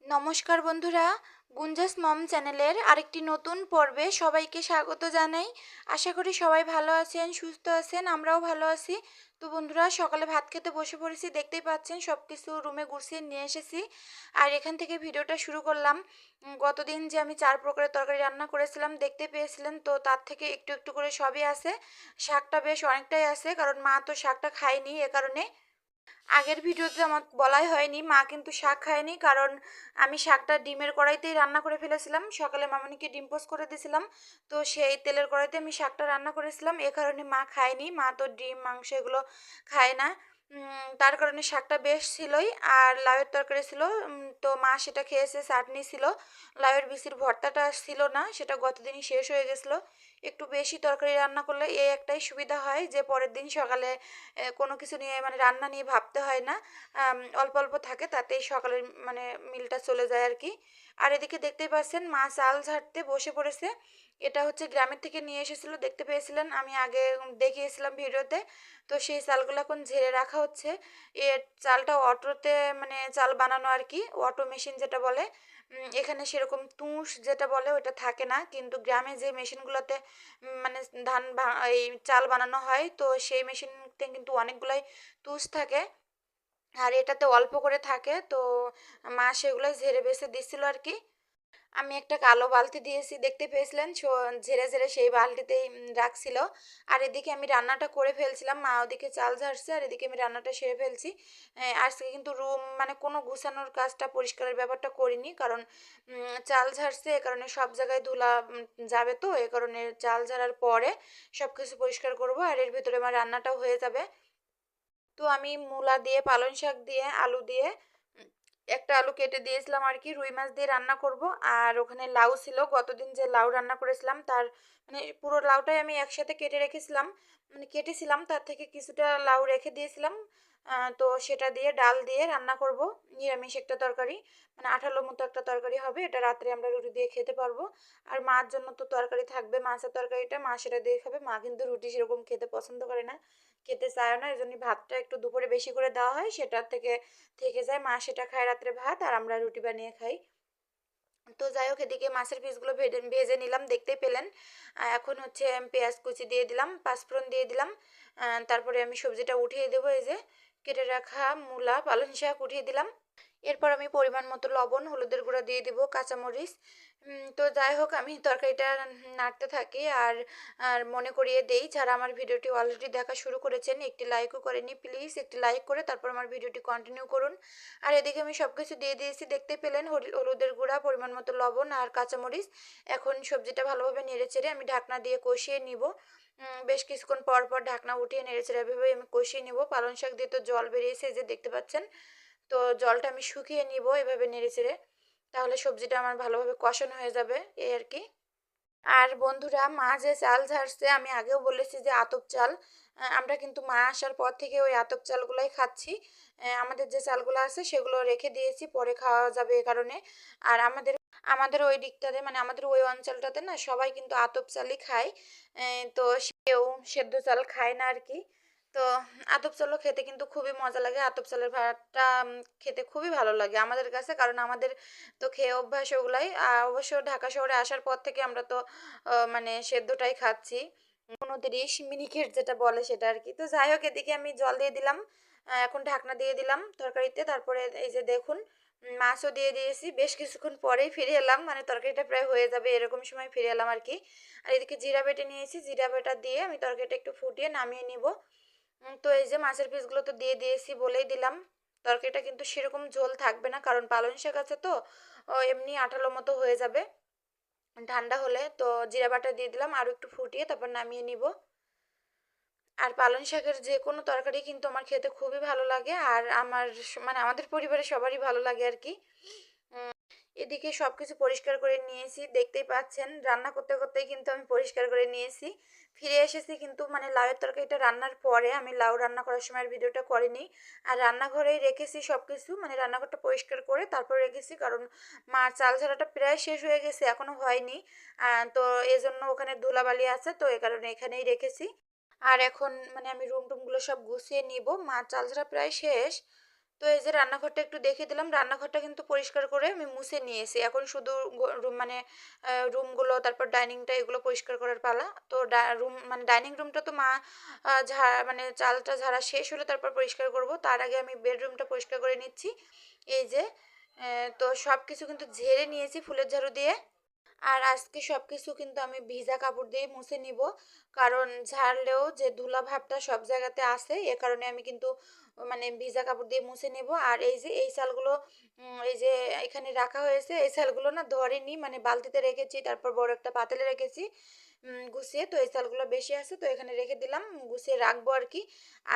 নমস্কার বন্ধুরা, গুঞ্জাস মম চ্যানেলের আরেকটি নতুন পর্বে সবাইকে স্বাগত জানাই। আশা করি সবাই ভালো আছেন, সুস্থ আছেন, আমরাও ভালো আছি। তো বন্ধুরা, সকালে ভাত খেতে বসে পড়েছি, দেখতেই পাচ্ছেন সব কিছু রুমে গুছিয়ে নিয়ে এসেছি। আর এখান থেকে ভিডিওটা শুরু করলাম। গতদিন যে আমি 4 প্রকারের তরকারি রান্না করেছিলাম দেখতে পেয়েছিলেন, তো তার থেকে একটু একটু করে সবই আছে। শাকটা বেশ অনেকটাই আছে, কারণ মা তো শাকটা খায়নি, এ কারণে। আগের ভিডিওতে আমার বলাই হয়নি, মা কিন্তু শাক খায়নি, কারণ আমি শাকটা ডিমের কড়াইতেই রান্না করে ফেলেছিলাম। সকালে মামনিকে ডিম পোস্ট করে দিয়েছিলাম, তো সেই তেলের কড়াইতে আমি শাকটা রান্না করেছিলাম, এ কারণে মা খায়নি। মা তো ডিম মাংস এগুলো খায় না। তার কারণে শাকটা বেশ ছিলই। আর লাউয়ের তরকারি ছিল, তো মা সেটা খেয়েছে। চাটনি ছিল, লাউয়ের বিচির ভর্তাটা ছিল না, সেটা গতদিনই শেষ হয়ে গেছিলো। একটু বেশি তরকারি রান্না করলে এই একটাই সুবিধা হয় যে পরের দিন সকালে কোনো কিছু নিয়ে মানে রান্না নিয়ে ভাবতে হয় না। অল্প অল্প থাকে, তাতেই সকালের মানে মিলটা চলে যায় আর কি। আর এদিকে দেখতেই পাচ্ছেন মা চাল ঝাড়তে বসে পড়েছে। এটা হচ্ছে গ্রামের থেকে নিয়ে এসেছিল, দেখতে পেয়েছিলেন আমি আগে দেখিয়েছিলাম ভিডিওতে। তো সেই চালগুলো এখন ঝেড়ে রাখা হচ্ছে। এর চালটা অটোতে মানে চাল বানানো আর কি, অটো মেশিন যেটা বলে। এখানে সেরকম তুষ যেটা বলে ওটা থাকে না, কিন্তু গ্রামে যে মেশিনগুলোতে মানে এই চাল বানানো হয়, তো সেই মেশিনতে কিন্তু অনেকগুলাই তুষ থাকে। আর এটাতে অল্প করে থাকে, তো মা সেগুলোই ঝেড়ে বেছে দিচ্ছিল আর কি। আমি একটা কালো বালতি দিয়েছি, দেখতে পেয়েছিলেন, ঝেড়ে ঝেড়ে সেই বালতিতেই রাখছিল। আর এদিকে আমি রান্নাটা করে ফেলছিলাম, মা ওদিকে চাল ঝাড়ছে আর এদিকে আমি রান্নাটা সেরে ফেলছি। আজকে কিন্তু রুম মানে কোনো গুছানোর কাজটা পরিষ্কারের ব্যাপারটা করিনি, কারণ চাল ঝাড়ছে, এ কারণে সব জায়গায় ধুলা যাবে, তো এ কারণে চাল ঝাড়ার পরে সব কিছু পরিষ্কার করব আর এর ভিতরে আমার রান্নাটাও হয়ে যাবে। তো আমি মূলা দিয়ে, পালং শাক দিয়ে, আলু দিয়ে, একটা আলু কেটে দিয়েছিলাম আর কি, রুই মাছ দিয়ে রান্না করব। আর ওখানে লাউ ছিল, গতদিন যে লাউ রান্না করেছিলাম তার মানে পুরো লাউটাই আমি একসাথে কেটে রেখেছিলাম, মানে কেটেছিলাম, তার থেকে কিছুটা লাউ রেখে দিয়েছিলাম। তো সেটা দিয়ে ডাল দিয়ে রান্না করব, নিরামিষ একটা তরকারি, মানে আঠালো মতো একটা তরকারি হবে, এটা রাত্রে আমরা রুটি দিয়ে খেতে পারবো। আর মার জন্য তো তরকারি থাকবে, মাছের তরকারিটা মা সেটা দিয়ে খাবে। মা কিন্তু রুটি সেরকম খেতে পছন্দ করে না, খেতে চায় না, এই জন্য ভাতটা একটু দুপুরে বেশি করে দেওয়া হয়, সেটার থেকে থেকে যায়। মা সেটা খায় রাত্রে ভাত, আর আমরা রুটি বানিয়ে খাই। তো যাই হোক, এদিকে মাছের পিসগুলো ভেজে ভেজে নিলাম, দেখতেই পেলেন। এখন হচ্ছে পেঁয়াজ কুচি দিয়ে দিলাম, পাঁচফোড়ন দিয়ে দিলাম। তারপরে আমি সবজিটা উঠিয়ে দেবো, এই যে কেটে রাখা মূলা, পালং শাক উঠিয়ে দিলাম। এরপর আমি পরিমাণ মতো লবণ, হলুদের গুঁড়া দিয়ে দিব, কাঁচামরিচ। তো যাই হোক, আমি তরকারিটা নাড়তে থাকি। আর আর মনে করিয়ে দেই, যারা আমার ভিডিওটি অলরেডি দেখা শুরু করেছেন, একটি লাইকও করেনি, প্লিজ একটি লাইক করে তারপর আমার ভিডিওটি কন্টিনিউ করুন। আর এদিকে আমি সব কিছু দিয়ে দিয়েছি, দেখতে পেলেন, হলুদের গুঁড়া, পরিমাণ মতো লবণ আর কাঁচামরিচ। এখন সবজিটা ভালোভাবে নেড়েচেড়ে আমি ঢাকনা দিয়ে কষিয়ে নিব। বেশ কিছুক্ষণ পর পর ঢাকনা উঠিয়ে নেড়েচেড়ে এভাবে আমি কষিয়ে নিব। পালং শাক দিয়ে তো জল বেরিয়েছে, এই যে দেখতে পাচ্ছেন। তো জলটা আমি শুকিয়ে নিব এভাবে নেড়েচেড়ে, তাহলে সবজিটা আমার ভালোভাবে কষানো হয়ে যাবে, এই আর কি। আর বন্ধুরা, মা যে চাল ঝাড়ছে, আমি আগেও বলেছি যে আতপ চাল, আমরা কিন্তু মা আসার পর থেকে ওই আতপ চালগুলাই খাচ্ছি। আমাদের যে চালগুলো আছে সেগুলো রেখে দিয়েছি, পরে খাওয়া যাবে এ কারণে। আর আমাদের আমাদের ওই দিকটাতে মানে আমাদের ওই অঞ্চলটাতে না সবাই কিন্তু আতপ চালই খায়। তো কেউ সেদ্ধ চাল খায় না আর কি। তো আতপ চালও খেতে কিন্তু খুবই মজা লাগে, আতপ চালের ভাতটা খেতে খুবই ভালো লাগে আমাদের কাছে, কারণ আমাদের তো খেয়ে অভ্যাস ওগুলাই। অবশ্য ঢাকা শহরে আসার পর থেকে আমরা তো মানে সেদ্ধটাই খাচ্ছি, 29 মিনিকেট যেটা বলে সেটা আর কি। তো যাই হোক, এদিকে আমি জল দিয়ে দিলাম, এখন ঢাকনা দিয়ে দিলাম তরকারিতে। তারপরে এই যে দেখুন, মাছও দিয়ে দিয়েছি। বেশ কিছুক্ষণ পরেই ফিরে এলাম, মানে তরকারিটা প্রায় হয়ে যাবে এরকম সময় ফিরে এলাম আর কি। আর এদিকে জিরা বেটে নিয়েছি, জিরা বেটা দিয়ে আমি তরকারিটা একটু ফুটিয়ে নামিয়ে নিব। তো এই যে মাছের পিসগুলো তো দিয়ে দিয়েছি, বলেই দিলাম। তরকারিটা কিন্তু সেরকম ঝোল থাকবে না, কারণ পালং শাক আছে তো, এমনি আঠালো মতো হয়ে যাবে ঠান্ডা হলে। তো জিরা বাটা দিয়ে দিলাম, আরও একটু ফুটিয়ে তারপর নামিয়ে নিব। আর পালং শাকের যে কোনো তরকারি কিন্তু আমার খেতে খুবই ভালো লাগে, আর আমার মানে আমাদের পরিবারের সবারই ভালো লাগে আর কি। এদিকে সব কিছু পরিষ্কার করে নিয়েছি, দেখতেই পাচ্ছেন, রান্না করতে করতেই কিন্তু আমি পরিষ্কার করে নিয়েছি। ফিরে এসেছি, কিন্তু মানে লাউয়ের তরকারিটা রান্নার পরে, আমি লাউ রান্না করার সময় আর ভিডিওটা করিনি। আর রান্নাঘরেই রেখেছি সব কিছু, মানে রান্নাঘরটা পরিষ্কার করে তারপর রেখেছি, কারণ মার চাল ছাড়াটা প্রায় শেষ হয়ে গেছে, এখনও হয়নি। তো এজন্য ওখানে ধুলাবালি আছে, তো এ কারণে এখানেই রেখেছি। আর এখন মানে আমি রুম টুমগুলো সব গুছিয়ে নিব, মার চাল ছাড়া প্রায় শেষ। তো এই যে রান্নাঘরটা একটু দেখিয়ে দিলাম, রান্নাঘরটা কিন্তু পরিষ্কার করে আমি মুছে নিয়েছি। এখন শুধু রুম মানে রুমগুলো, তারপর ডাইনিংটা, এগুলো পরিষ্কার করার পালা। তো রুম মানে ডাইনিং রুমটা তো মা মানে চালটা ঝাড়া শেষ হলে তারপর পরিষ্কার করব। তার আগে আমি বেডরুমটা পরিষ্কার করে নিচ্ছি। এই যে তো সব কিছু কিন্তু ঝেড়ে নিয়েছি ফুলের ঝাড়ু দিয়ে। আর আজকে সবকিছু কিন্তু আমি ভিজা কাপড় দিয়ে মুছে নিব, কারণ ঝাড়লেও যে ধুলা ভাবটা সব জায়গাতে আছে, এ কারণে আমি কিন্তু মানে ভিজা কাপড় দিয়ে মুছে নেব। আর এই যে এই চালগুলো এই যে এখানে রাখা হয়েছে, এই চালগুলো না ধরেনি, মানে বালতিতে রেখেছি, তারপর বড় একটা পাতিলে রেখেছি গুছিয়ে। তো এই চালগুলো বেশি আছে, তো এখানে রেখে দিলাম, গুছিয়ে রাখবো আর কি।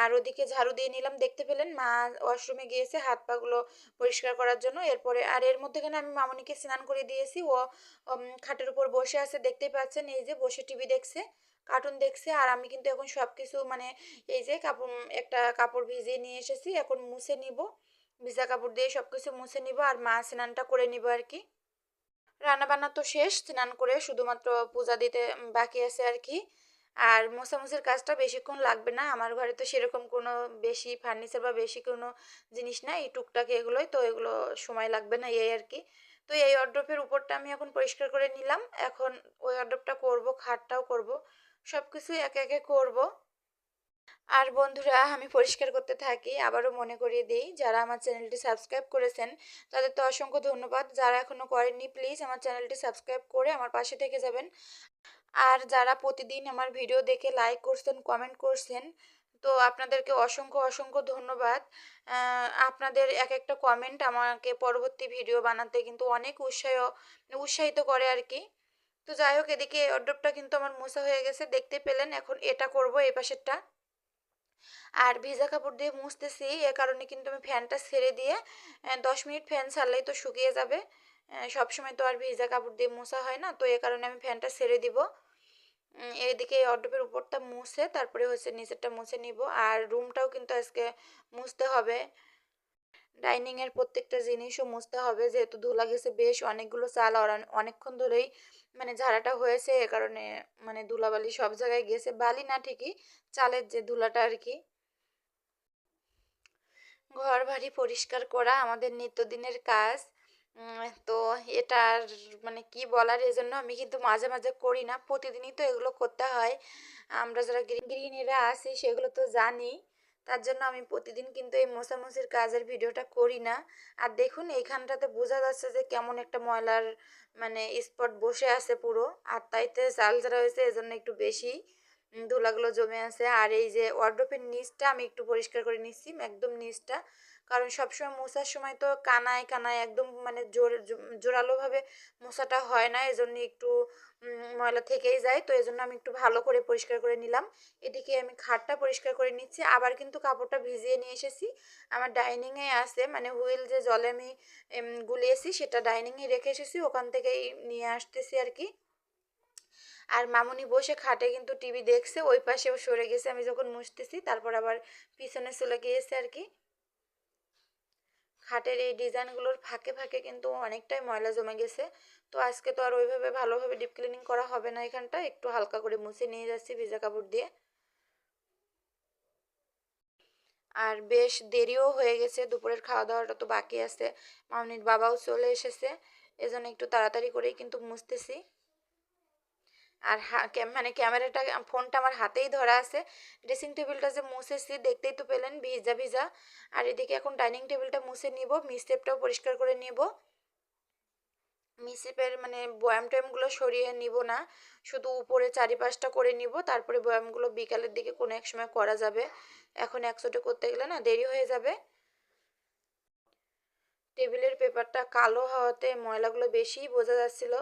আর ওদিকে ঝাড়ু দিয়ে নিলাম, দেখতে পেলেন মা ওয়াশরুমে গিয়েছে হাত পাগুলো পরিষ্কার করার জন্য। এরপরে আর এর মধ্যেখানে আমি মামনিকে স্নান করে দিয়েছি। ও খাটের উপর বসে আছে, দেখতেই পাচ্ছেন, এই যে বসে টিভি দেখছে, কার্টুন দেখছে। আর আমি কিন্তু এখন সব কিছু মানে এই যে কাপড়, একটা কাপড় ভিজিয়ে নিয়ে এসেছি, এখন মুছে নিব, ভিজা কাপড় দিয়ে সব কিছু মুছে নিব। আর মা স্নানটা করে নিব আর কি। রান্নাবান্না তো শেষ, স্নান করে শুধুমাত্র পূজা দিতে বাকি আছে আর কি। আর মোছামুছির কাজটা বেশিক্ষণ লাগবে না, আমার ঘরে তো সেরকম কোনো বেশি ফার্নিচার বা বেশি কোনো জিনিস নাই, এই টুকটাক এগুলোই তো, এগুলো সময় লাগবে না, এই আর কি। তো এই ওয়ার্ড্রোবের উপরটা আমি এখন পরিষ্কার করে নিলাম, এখন ওই ওয়ার্ড্রোবটা করব, খাটটাও করব, সব কিছুই একে একে করব। আর বন্ধুরা, আমি পরিষ্কার করতে থাকি, আবারও মনে করিয়ে দিই, যারা আমার চ্যানেলটি সাবস্ক্রাইব করেছেন তাদের তো অসংখ্য ধন্যবাদ। যারা এখনও করেননি, প্লিজ আমার চ্যানেলটি সাবস্ক্রাইব করে আমার পাশে থেকে যাবেন। আর যারা প্রতিদিন আমার ভিডিও দেখে লাইক করছেন, কমেন্ট করছেন, তো আপনাদেরকে অসংখ্য অসংখ্য ধন্যবাদ। আপনাদের এক একটা কমেন্ট আমাকে পরবর্তী ভিডিও বানাতে কিন্তু অনেক উৎসাহিত করে আর কি। তো যাই হোক, এদিকে অর্ডারটা কিন্তু আমার মোছা হয়ে গেছে, দেখতে পেলেন। এখন এটা করব, এই পাশেরটা। আর ভেজা কাপড় দিয়ে মুছতেছি, এ কারণে কিন্তু আমি ফ্যানটা ছেড়ে দিয়ে 10 মিনিট ফ্যান ছাড়লেই তো শুকিয়ে যাবে। সবসময় তো আর ভেজা কাপড় দিয়ে মোছা হয় না, তো এ কারণে আমি ফ্যানটা ছেড়ে দিব। এইদিকে অর্ডপের উপরটা মুছে তারপরে হচ্ছে নিচেরটা মুছে নিব। আর রুমটাও কিন্তু আজকে মুছতে হবে, ডাইনিংয়ের প্রত্যেকটা জিনিসও মুছতে হবে, যেহেতু ধুলা গেছে বেশ অনেকগুলো চাল। আর অনেকক্ষণ ধরেই মানে ঝাড়াটা হয়েছে, এ কারণে মানে ধুলাবালি সব জায়গায় গেছে, বালি না ঠিকই, চালের যে ধুলাটা আর কি। ঘর বাড়ি পরিষ্কার করা আমাদের নিত্যদিনের কাজ। তো এটার মানে কি বলার, এজন্য আমি কিন্তু মাঝে মাঝে করি না, প্রতিদিনই তো এগুলো করতে হয়। আমরা যারা গৃহিণীরা আছি সেগুলো তো জানি, তার জন্য আমি প্রতিদিন কিন্তু এই মোছামুছির কাজের ভিডিওটা করি না। আর দেখুন এইখানটাতে বোঝা যাচ্ছে যে কেমন একটা ময়লার মানে স্পট বসে আছে পুরো, আর তাইতে চাল ঝাড়া হয়েছে, এজন্য একটু বেশি ধুলাগুলো জমে আছে। আর এই যে ওয়ার্ড্রোবের নিচটা আমি একটু পরিষ্কার করে নিচ্ছি, একদম নিচটা, কারণ সবসময় মোছার সময় তো কানায় কানায় একদম মানে জোরালোভাবে মোছাটা হয় না, এজন্য একটু ময়লা থেকেই যায়। তো এজন্য আমি একটু ভালো করে পরিষ্কার করে নিলাম। এদিকে আমি খাটটা পরিষ্কার করে নিচ্ছি, আবার কিন্তু কাপড়টা ভিজিয়ে নিয়ে এসেছি, আমার ডাইনিংয়ে আছে, মানে হুইল যে জলে আমি গুলিয়েছি সেটা ডাইনিংয়ে রেখে এসেছি, ওখান থেকেই নিয়ে আসতেছি আর কি। আর মামুনি বসে খাটে কিন্তু টিভি দেখছে, ওই পাশেও সরে গেছে আমি যখন মুছতেছি, তারপর আবার পিছনে চলে গিয়েছে আর কি। খাটের এই ডিজাইনগুলোর ফাঁকে ফাঁকে কিন্তু অনেকটাই ময়লা জমে গেছে। তো আজকে তো আর ওইভাবে ভালোভাবে ডিপ ক্লিনিং করা হবে না, এখানটা একটু হালকা করে মুছে নিয়ে যাচ্ছি ভেজা কাপড় দিয়ে। আর বেশ দেরিও হয়ে গেছে, দুপুরের খাওয়া দাওয়াটা তো বাকি আছে, মামনির বাবাও চলে এসেছে, এজন্য একটু তাড়াতাড়ি করেই কিন্তু মুছতেছি। আর মানে ক্যামেরাটা, ফোনটা আমার হাতেই ধরা আছে। ড্রেসিং টেবিলটা যে মুছেছি দেখতেই তো পেলেন, ভিজা ভিজা। আর এদিকে এখন ডাইনিং টেবিলটা মুছে নিব, মিসটেপটাও পরিষ্কার করে নিব। মিসেপের মানে বয়াম টয়ামগুলো সরিয়ে নিব না, শুধু উপরে চারিপাশটা করে নিব, তারপরে বয়ামগুলো বিকালের দিকে কোনো এক সময় করা যাবে, এখন একসাথে করতে গেলে না দেরি হয়ে যাবে। টেবিলের পেপারটা কালো হওয়াতে ময়লাগুলো বেশিই বোঝা যাচ্ছিল।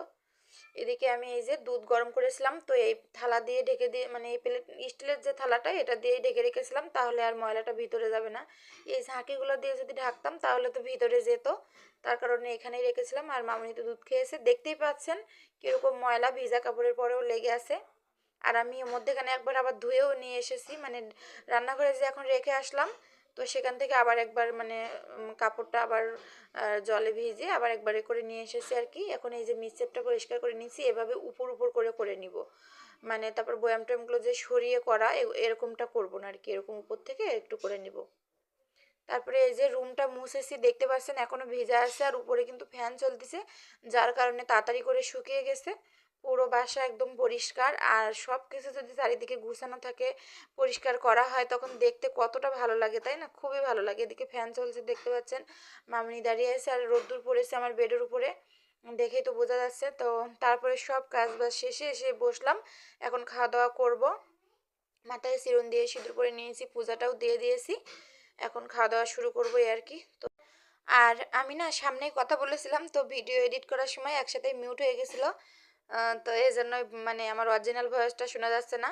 এদিকে আমি এই যে দুধ গরম করেছিলাম, তো এই থালা দিয়ে ঢেকে দিয়ে, মানে এই প্লেট, স্টিলের যে থালাটা, এটা দিয়ে ঢেকে রেখেছিলাম, তাহলে আর ময়লাটা ভিতরে যাবে না। এই ঝাঁকিগুলো দিয়ে যদি ঢাকতাম তাহলে তো ভিতরে যেত, তার কারণে এখানেই রেখেছিলাম। আর মামনি তো দুধ খেয়েছে, দেখতেই পাচ্ছেন কীরকম ময়লা ভিজা কাপড়ের পরেও লেগে আছে। আর আমি মধ্যেখানে একবার আবার ধুয়েও নিয়ে এসেছি, মানে রান্নাঘরে যে এখন রেখে আসলাম, তো সেখান থেকে আবার একবার মানে কাপড়টা আবার জলে ভিজিয়ে আবার একবারে করে নিয়ে এসেছি আর কি। এখন এই যে মিক্সচারটা পরিষ্কার করে নিয়েছি, এভাবে উপর উপর করে করে নিব, মানে তারপর বয়াম টয়ামগুলো যে সরিয়ে করা এরকমটা করবো না আর কি, এরকম উপর থেকে একটু করে নিব। তারপরে এই যে রুমটা মুছেছি, দেখতে পাচ্ছেন এখনো ভেজা আছে, আর উপরে কিন্তু ফ্যান চলতেছে, যার কারণে তাড়াতাড়ি করে শুকিয়ে গেছে। পুরো বাসা একদম পরিষ্কার, আর সব কিছু যদি চারিদিকে গুছানো থাকে, পরিষ্কার করা হয়, তখন দেখতে কতটা ভালো লাগে, তাই না? খুবই ভালো লাগে। এদিকে ফ্যান চলছে, দেখতে পাচ্ছেন মামনি দাঁড়িয়ে আছে, আর রোদ্দুর পড়েছে আমার বেডের উপরে, দেখেই তো বোঝা যাচ্ছে। তো তারপরে সব কাজ বাজ শেষে এসে বসলাম, এখন খাওয়া দাওয়া করব। মাথায় সিরন দিয়ে সিঁদুর পরে নিয়েছি, পূজাটাও দিয়ে দিয়েছি, এখন খাওয়া দাওয়া শুরু করবো এই আর কি। তো আর আমি না সামনেই কথা বলেছিলাম, তো ভিডিও এডিট করার সময় একসাথে মিউট হয়ে গেছিলো, তো এই জন্য মানে আমার অরিজিনাল ভয়েসটা শোনা যাচ্ছে না।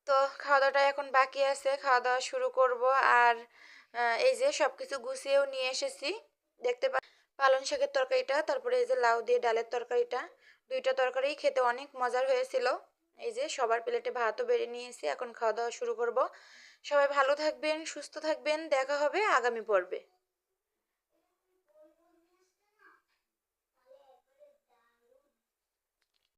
তো খাওয়া দাওয়াটা এখন বাকি আছে, খাওয়া দাওয়া শুরু করব। আর এই যে সব কিছু গুছিয়েও নিয়ে এসেছি, দেখতে পালং শাকের তরকারিটা, তারপরে এই যে লাউ দিয়ে ডালের তরকারিটা, দুইটা তরকারি খেতে অনেক মজার হয়েছিল। এই যে সবার প্লেটে ভাতও বেড়ে নিয়েছি, এখন খাওয়া দাওয়া শুরু করব। সবাই ভালো থাকবেন, সুস্থ থাকবেন, দেখা হবে আগামী পর্বে।